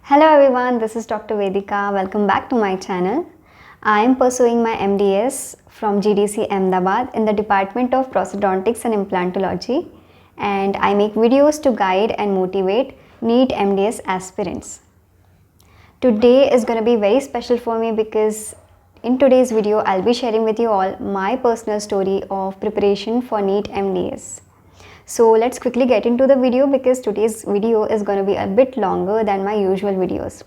Hello everyone, this is Dr. Vedika. Welcome back to my channel. I am pursuing my MDS from GDC Ahmedabad in the Department of Prosthodontics and Implantology, and I make videos to guide and motivate NEET MDS aspirants. Today is going to be very special for me because in today's video I'll be sharing with you all my personal story of preparation for NEET MDS. So let's quickly get into the video because today's video is going to be a bit longer than my usual videos.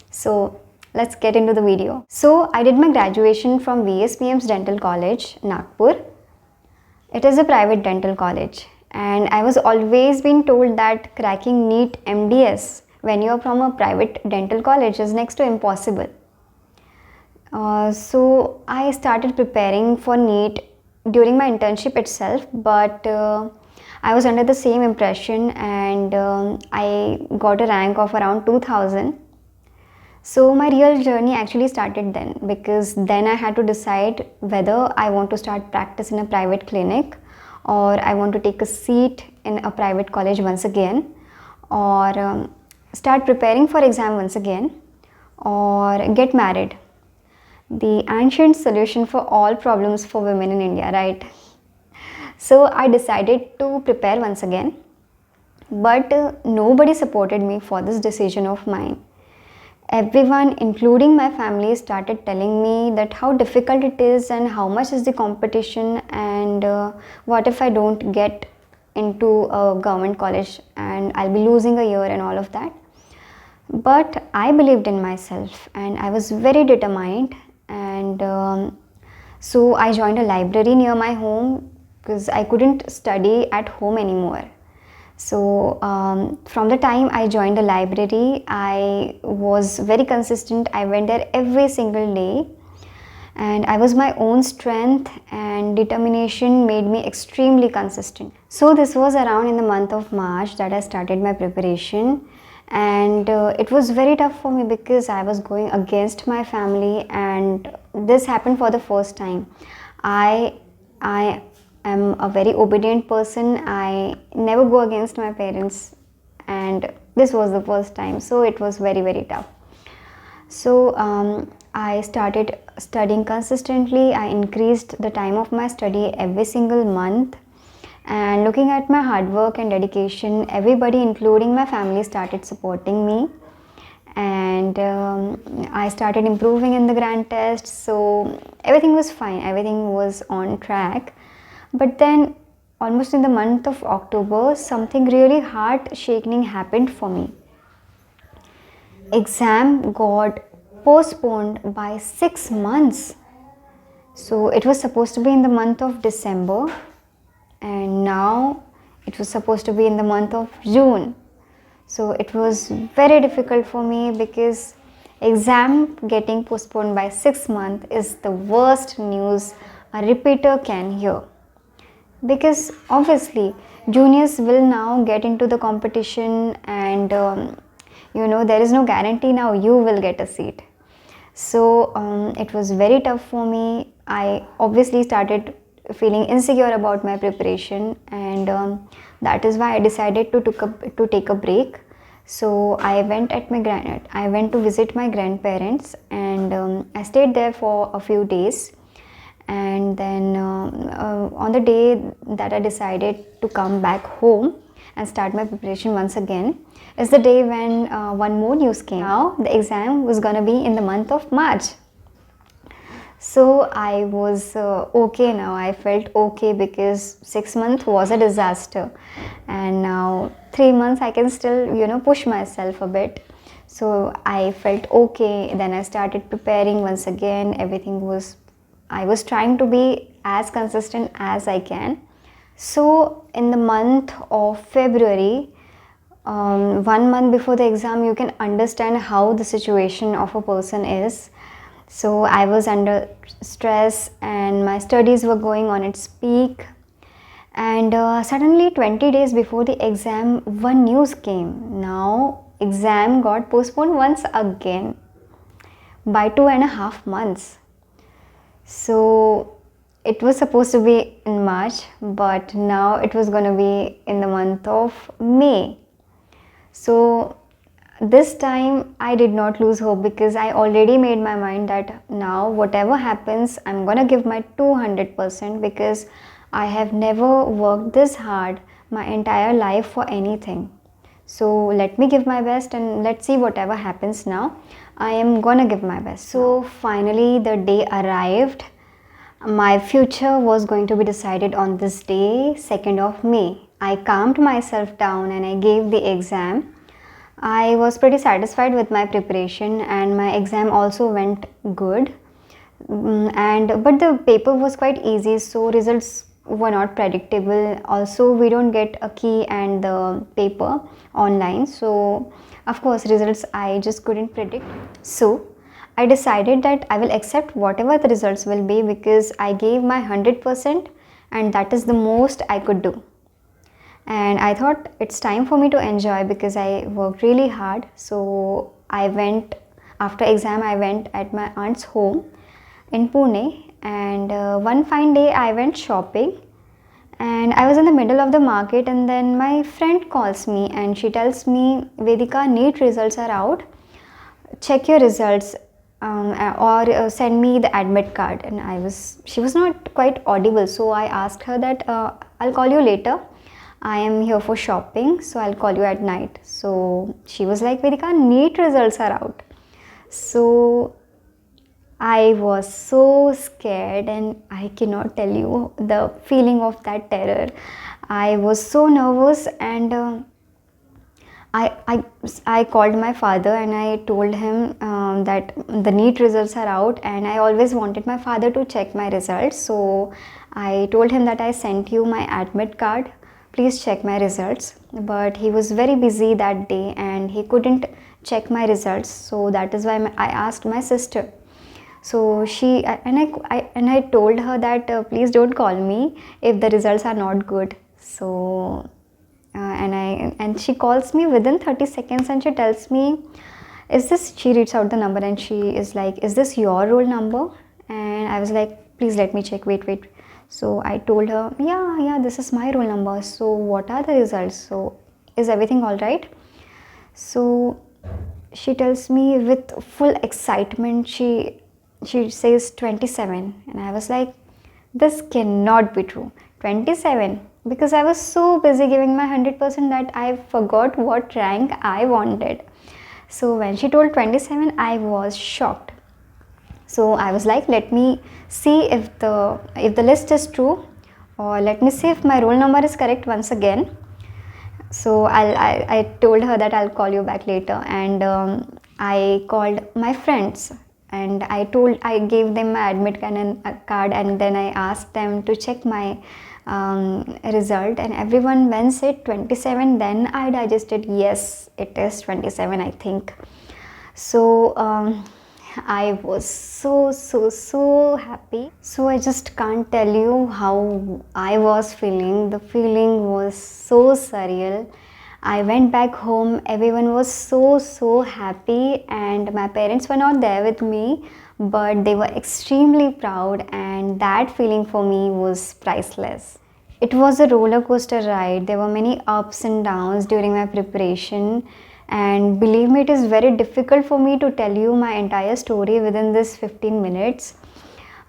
So let's get into the video. So I did my graduation from VSPM's Dental College, Nagpur. It is a private dental college, and I was always been told that cracking NEET MDS when you are from a private dental college is next to impossible. So I started preparing for NEET during my internship itself, but I was under the same impression and I got a rank of around 2000. So my real journey actually started then, because then I had to decide whether I want to start practice in a private clinic or I want to take a seat in a private college once again, or start preparing for exam once again, or get married. The ancient solution for all problems for women in India, right? So I decided to prepare once again, but nobody supported me for this decision of mine. Everyone, including my family, started telling me that how difficult it is and how much is the competition, and what if I don't get into a government college and I'll be losing a year and all of that. But I believed in myself and I was very determined, and so I joined a library near my home because I couldn't study at home anymore. So from the time I joined the library, I was very consistent. I went there every single day, and I was my own strength, and determination made me extremely consistent. So this was around in the month of March that I started my preparation, and it was very tough for me because I was going against my family, and this happened for the first time. I am a very obedient person. I never go against my parents, and this was the first time, so it was very tough. So I started studying consistently. I increased the time of my study every single month, and looking at my hard work and dedication, everybody including my family started supporting me, and I started improving in the grand test. So everything was fine, everything was on track. But then almost in the month of October, something really heart-shaking happened for me. Exam got postponed by 6 months. So it was supposed to be in the month of December, and now it was supposed to be in the month of June. So it was very difficult for me because exam getting postponed by 6 months is the worst news a repeater can hear. Because obviously juniors will now get into the competition, and there is no guarantee now you will get a seat. So it was very tough for me. I obviously started feeling insecure about my preparation, and that is why I decided to take a break. So I went to visit my grandparents, and I stayed there for a few days. And then on the day that I decided to come back home and start my preparation once again is the day when one more news came. Now the exam was gonna be in the month of March. So I was okay now. I felt okay because 6 months was a disaster, and now 3 months I can still push myself a bit. So I felt okay. Then I started preparing once again. I was trying to be as consistent as I can. So in the month of February, 1 month before the exam, you can understand how the situation of a person is. So I was under stress and my studies were going on its peak. And suddenly 20 days before the exam, one news came. Now exam got postponed once again by 2.5 months. So it was supposed to be in March, but now it was going to be in the month of May. So this time I did not lose hope because I already made my mind that now whatever happens, I'm gonna give my 200% because I have never worked this hard my entire life for anything. So let me give my best and let's see whatever happens now. I am gonna give my best. So finally the day arrived. My future was going to be decided on this day, 2nd of May. I calmed myself down and I gave the exam. I was pretty satisfied with my preparation and my exam also went good. But the paper was quite easy, so results were not predictable. Also, we don't get a key and the paper online, so of course results I just couldn't predict. So I decided that I will accept whatever the results will be because I gave my 100% and that is the most I could do. And I thought it's time for me to enjoy because I worked really hard. So I went, after exam I went at my aunt's home in Pune, and one fine day I went shopping and I was in the middle of the market, and then my friend calls me and she tells me, Vedika, NEET results are out, check your results, or send me the admit card. And she was not quite audible, so I asked her that I'll call you later, I am here for shopping, so I'll call you at night. So she was like, Vedika, NEET results are out. So I was so scared and I cannot tell you the feeling of that terror. I was so nervous, and I called my father and I told him that the NEET results are out, and I always wanted my father to check my results. So I told him that I sent you my admit card, please check my results. But he was very busy that day and he couldn't check my results, so that is why I asked my sister. So I told her that please don't call me if the results are not good. So and she calls me within 30 seconds and she tells me, she reads out the number and she is like, is this your roll number? And I was like, please let me check, wait. So I told her, yeah, this is my roll number. So what are the results? So is everything all right? So she tells me with full excitement, she says 27, and I was like, this cannot be true. 27, because I was so busy giving my 100% that I forgot what rank I wanted. So when she told 27, I was shocked. So I was like, let me see if the list is true, or let me see if my roll number is correct once again. So I told her that I'll call you back later, and I called my friends and I gave them my admit card, and then I asked them to check my result, and everyone when said 27, then I digested, yes, it is 27, I think. So I was so happy. So I just can't tell you how I was feeling. The feeling was so surreal. I went back home, everyone was so happy, and my parents were not there with me, but they were extremely proud, and that feeling for me was priceless. It was a roller coaster ride. There were many ups and downs during my preparation, and believe me, it is very difficult for me to tell you my entire story within this 15 minutes.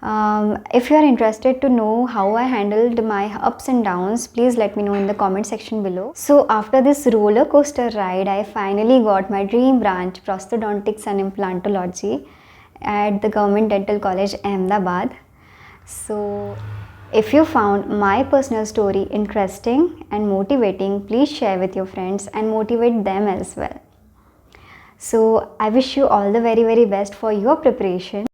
If you are interested to know how I handled my ups and downs, please let me know in the comment section below. So after this roller coaster ride, I finally got my dream branch, prosthodontics and implantology, at the Government Dental College, Ahmedabad. So if you found my personal story interesting and motivating, please share with your friends and motivate them as well. So I wish you all the very best for your preparation.